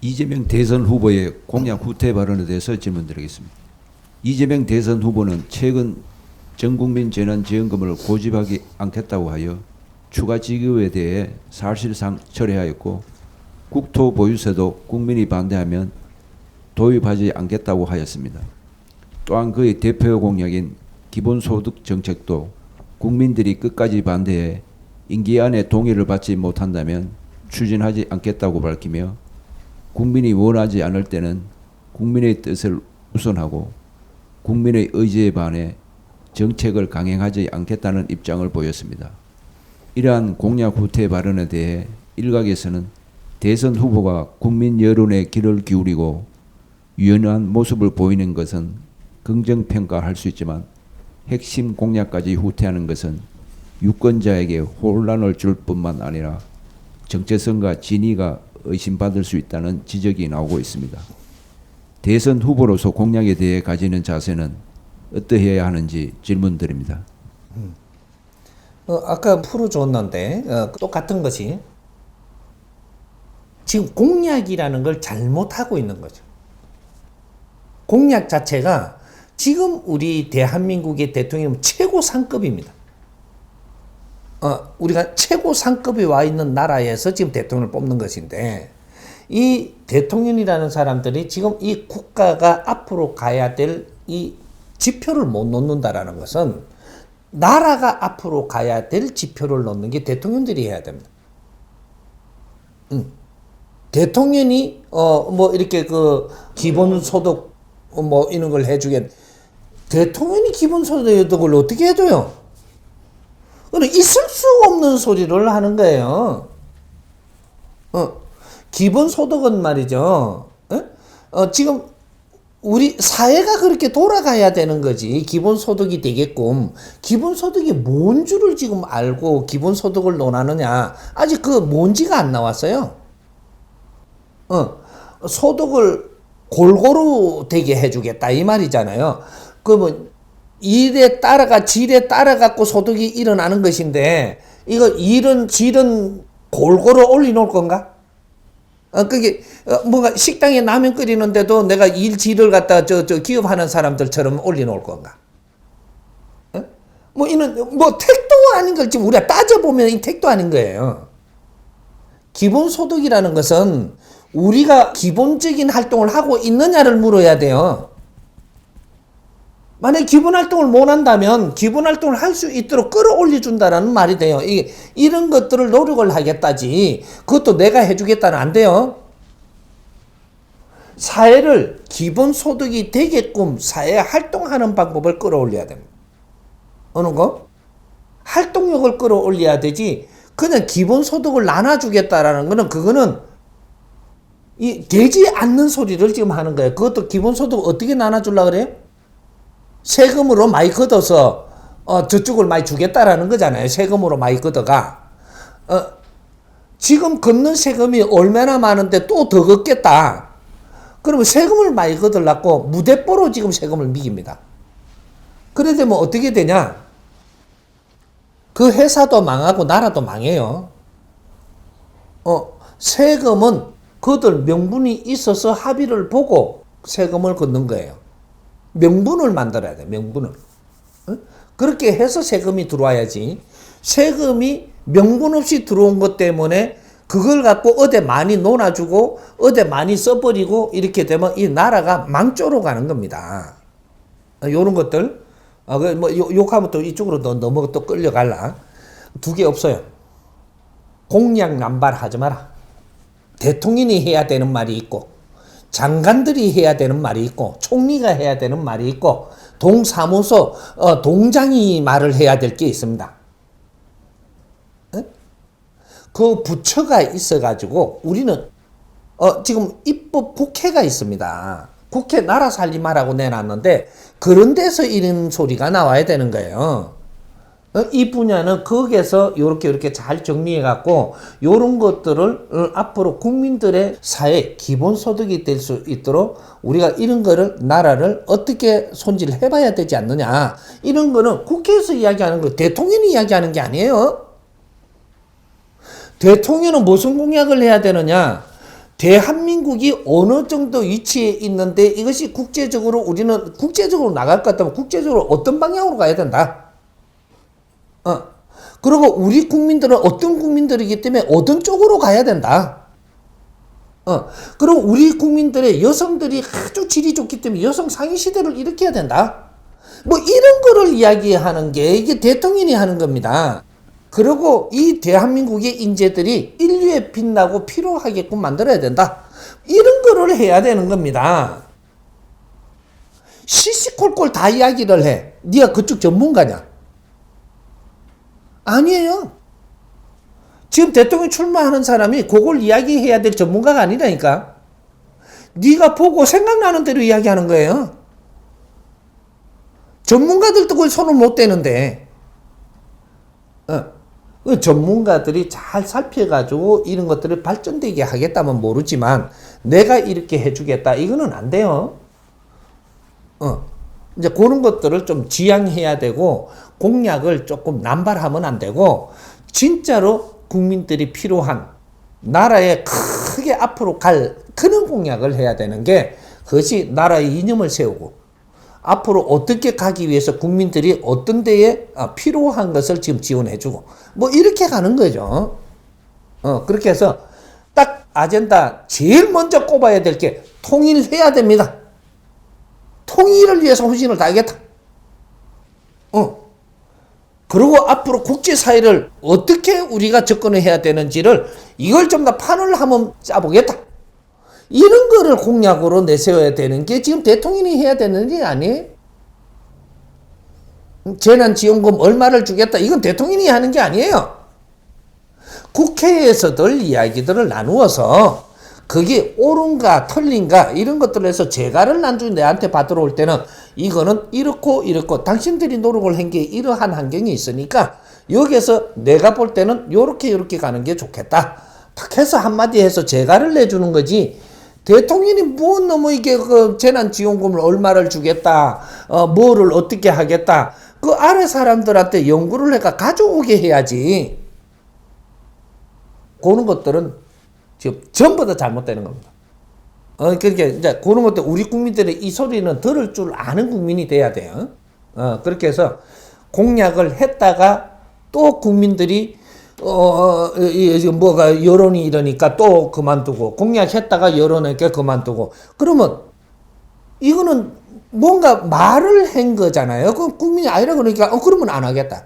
이재명 대선 후보의 공약 후퇴 발언에 대해서 질문드리겠습니다. 이재명 대선 후보는 최근 전국민 재난지원금을 고집하지 않겠다고 하여 추가 지급에 대해 사실상 철회하였고, 국토보유세도 국민이 반대하면 도입하지 않겠다고 하였습니다. 또한 그의 대표 공약인 기본소득 정책도 국민들이 끝까지 반대해 임기 안에 동의를 받지 못한다면 추진하지 않겠다고 밝히며, 국민이 원하지 않을 때는 국민의 뜻을 우선하고 국민의 의지에 반해 정책을 강행하지 않겠다는 입장을 보였습니다. 이러한 공약 후퇴 발언에 대해 일각에서는 대선 후보가 국민 여론에 귀를 기울이고 유연한 모습을 보이는 것은 긍정평가할 수 있지만, 핵심 공약까지 후퇴하는 것은 유권자에게 혼란을 줄 뿐만 아니라 정체성과 진위가 의심받을 수 있다는 지적이 나오고 있습니다. 대선 후보로서 공약에 대해 가지는 자세는 어떠해야 하는지 질문드립니다. 아까 풀어줬는데 똑같은 것이 지금 공약이라는 걸 잘못하고 있는 거죠. 공약 자체가 지금 우리 대한민국의 대통령 최고 상급입니다. 우리가 최고 상급에 와 있는 나라에서 지금 대통령을 뽑는 것인데, 이 대통령이라는 사람들이 지금 이 국가가 앞으로 가야 될 이 지표를 못 놓는다라는 것은 나라가 앞으로 가야 될 지표를 놓는 게 대통령들이 해야 됩니다. 대통령이 뭐 이렇게 그 기본소득 뭐 이런 걸 해주겠, 대통령이 기본소득을 어떻게 해줘요? 있을 수 없는 소리를 하는 거예요. 기본소득은 말이죠. 지금 우리 사회가 그렇게 돌아가야 되는 거지. 기본소득이 되게끔. 기본소득이 뭔 줄을 지금 알고 기본소득을 논하느냐. 아직 그 뭔지가 안 나왔어요. 소득을 골고루 되게 해주겠다 이 말이잖아요. 그러면 일에 따라가 질에 따라 갖고 소득이 일어나는 것인데, 이거 일은 질은 골고루 올려놓을 건가? 그게 뭔가 식당에 라면 끓이는데도 내가 일 질을 갖다 저 기업하는 사람들처럼 올려놓을 건가? 뭐 이는 뭐 택도 아닌 걸 지금 우리가 따져보면 이 택도 아닌 거예요. 기본소득이라는 것은 우리가 기본적인 활동을 하고 있느냐를 물어야 돼요. 만약에 기본활동을 못 한다면 기본활동을 할 수 있도록 끌어올려준다라는 말이 돼요. 이런 것들을 노력을 하겠다지, 그것도 내가 해주겠다는 안 돼요. 사회를 기본소득이 되게끔 사회에 활동하는 방법을 끌어올려야 됩니다. 어느 거? 활동력을 끌어올려야 되지, 그냥 기본소득을 나눠주겠다라는 거는, 그거는 되지 않는 소리를 지금 하는 거예요. 그것도 기본소득 어떻게 나눠주려고 그래요? 세금으로 많이 걷어서 저쪽을 많이 주겠다라는 거잖아요. 세금으로 많이 걷어가. 지금 걷는 세금이 얼마나 많은데 또 더 걷겠다. 그러면 세금을 많이 걷으려고 무대뽀로 지금 세금을 미깁니다. 그래 되면 어떻게 되냐? 그 회사도 망하고 나라도 망해요. 세금은 그들 명분이 있어서 합의를 보고 세금을 걷는 거예요. 명분을 만들어야 돼, 명분을. 그렇게 해서 세금이 들어와야지. 세금이 명분 없이 들어온 것 때문에 그걸 갖고 어디 많이 놀아주고 어디 많이 써버리고 이렇게 되면 이 나라가 망조로 가는 겁니다. 요런 것들. 뭐 욕하면 또 이쪽으로 넘어 또 끌려갈라. 두 개 없어요. 공약 남발하지 마라. 대통령이 해야 되는 말이 있고, 장관들이 해야 되는 말이 있고, 총리가 해야 되는 말이 있고, 동사무소 동장이 말을 해야 될 게 있습니다. 그 부처가 있어가지고 우리는 지금 입법 국회가 있습니다. 국회 나라 살림하라고 내놨는데 그런 데서 이런 소리가 나와야 되는 거예요. 이 분야는 거기에서 이렇게 잘 정리해갖고 이런 것들을 앞으로 국민들의 사회 기본소득이 될 수 있도록 우리가 이런 거를 나라를 어떻게 손질해봐야 되지 않느냐. 이런 거는 국회에서 이야기하는 거, 대통령이 이야기하는 게 아니에요. 대통령은 무슨 공약을 해야 되느냐. 대한민국이 어느 정도 위치에 있는데 이것이 국제적으로 우리는 국제적으로 나갈 것 같다면 국제적으로 어떤 방향으로 가야 된다. 그리고 우리 국민들은 어떤 국민들이기 때문에 어떤 쪽으로 가야 된다. 그리고 우리 국민들의 여성들이 아주 질이 좋기 때문에 여성 상위 시대를 일으켜야 된다. 뭐 이런 거를 이야기하는 게 이게 대통령이 하는 겁니다. 그리고 이 대한민국의 인재들이 인류에 빛나고 필요하게끔 만들어야 된다. 이런 거를 해야 되는 겁니다. 시시콜콜 다 이야기를 해. 네가 그쪽 전문가냐? 아니에요. 지금 대통령 출마하는 사람이 그걸 이야기해야 될 전문가가 아니라니까. 네가 보고 생각나는 대로 이야기하는 거예요. 전문가들도 그걸 손을 못 대는데. 전문가들이 잘 살펴가지고 이런 것들을 발전되게 하겠다면 모르지만 내가 이렇게 해주겠다 이거는 안 돼요. 이제 그런 것들을 좀 지양해야 되고 공약을 조금 남발하면 안 되고 진짜로 국민들이 필요한 나라에 크게 앞으로 갈 그런 공약을 해야 되는 게 그것이 나라의 이념을 세우고 앞으로 어떻게 가기 위해서 국민들이 어떤 데에 필요한 것을 지금 지원해주고 뭐 이렇게 가는 거죠. 그렇게 해서 딱 아젠다 제일 먼저 꼽아야 될 게 통일해야 됩니다. 통일을 위해서 헌신을 다하겠다. 그리고 앞으로 국제사회를 어떻게 우리가 접근을 해야 되는지를 이걸 좀 더 판을 한번 짜보겠다. 이런 거를 공약으로 내세워야 되는 게 지금 대통령이 해야 되는 게 아니에요. 재난지원금 얼마를 주겠다. 이건 대통령이 하는 게 아니에요. 국회에서들 이야기들을 나누어서 그게 옳은가 틀린가 이런 것들을 해서 재가를 나중에 내한테 받으러 올 때는 이거는 이렇고 당신들이 노력을 한 게 이러한 환경이 있으니까 여기에서 내가 볼 때는 요렇게 가는 게 좋겠다. 탁 해서 한마디 해서 재가를 내주는 거지. 대통령이 뭐 너무 이게 그 재난지원금을 얼마를 주겠다, 뭐를 어떻게 하겠다. 그 아래 사람들한테 연구를 해가 가져오게 해야지. 그런 것들은 지금 전부 다 잘못되는 겁니다. 그러니까 이제 그런 것들 우리 국민들의 이 소리는 들을 줄 아는 국민이 돼야 돼요. 그렇게 해서 공약을 했다가 또 국민들이 뭐가 여론이 이러니까 또 그만두고 공약했다가 여론에게 그만두고 그러면 이거는 뭔가 말을 한 거잖아요. 그 국민이 아니라 그러니까 그러면 안 하겠다.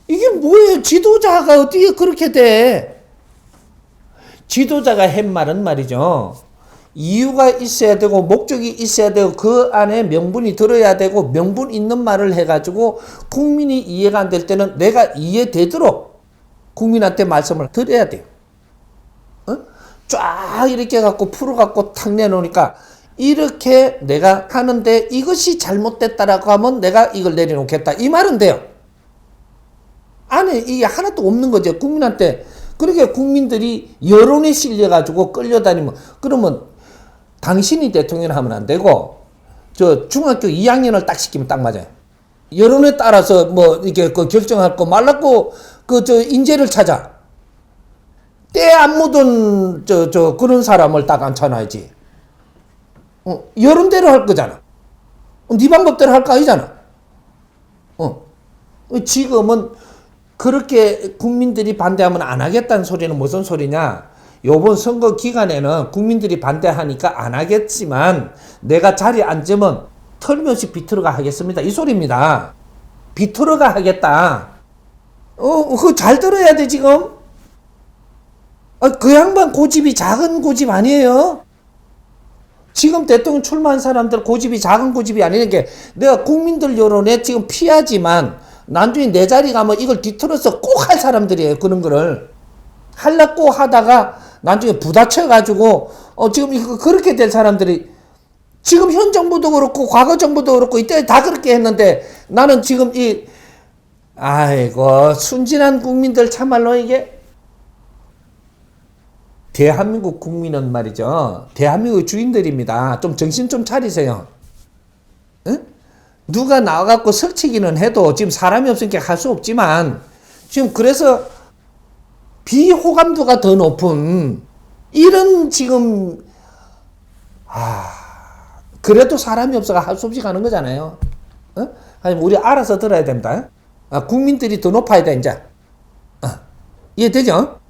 이게 뭐예요? 지도자가 어떻게 그렇게 돼? 지도자가 한 말은 말이죠. 이유가 있어야 되고 목적이 있어야 되고 그 안에 명분이 들어야 되고 명분 있는 말을 해가지고 국민이 이해가 안 될 때는 내가 이해되도록 국민한테 말씀을 드려야 돼요. 쫙 이렇게 갖고 풀어갖고 탁 내놓으니까 이렇게 내가 하는데 이것이 잘못됐다라고 하면 내가 이걸 내려놓겠다. 이 말은 돼요. 안에 이게 하나도 없는 거죠. 국민한테. 그렇게 국민들이 여론에 실려가지고 끌려다니면 그러면 당신이 대통령 하면 안 되고 저 중학교 2학년을 딱 시키면 딱 맞아요. 여론에 따라서 뭐 이렇게 그 결정할 거 말랐고 그 저 인재를 찾아. 때 안 묻은 저 그런 사람을 딱 앉혀놔야지. 여론대로 할 거잖아. 네 방법대로 할 거 아니잖아. 지금은 그렇게 국민들이 반대하면 안 하겠다는 소리는 무슨 소리냐? 요번 선거 기간에는 국민들이 반대하니까 안 하겠지만 내가 자리에 앉으면 털면서 비틀어가 하겠습니다. 이 소리입니다. 비틀어가 하겠다. 그거 잘 들어야 돼 지금. 그 양반 고집이 작은 고집 아니에요. 지금 대통령 출마한 사람들 고집이 작은 고집이 아니라는 게 내가 국민들 여론에 지금 피하지만 나중에 내 자리 가면 이걸 뒤틀어서 꼭 할 사람들이에요. 그런 거를. 하려고 하다가 나중에 부딪혀가지고 지금 이거 그렇게 될 사람들이 지금 현 정부도 그렇고 과거 정부도 그렇고 이때 다 그렇게 했는데 나는 지금 아이고 순진한 국민들 참말로 이게 대한민국 국민은 말이죠. 대한민국의 주인들입니다. 좀 정신 좀 차리세요. 응? 누가 나와갖고 설치기는 해도 지금 사람이 없으니까 할 수 없지만 지금 그래서 비호감도가 더 높은 이런 지금 그래도 사람이 없어가 할 수 없이 가는 거잖아요. 아니 우리 알아서 들어야 됩니다. 국민들이 더 높아야 돼 이제. 이해되죠?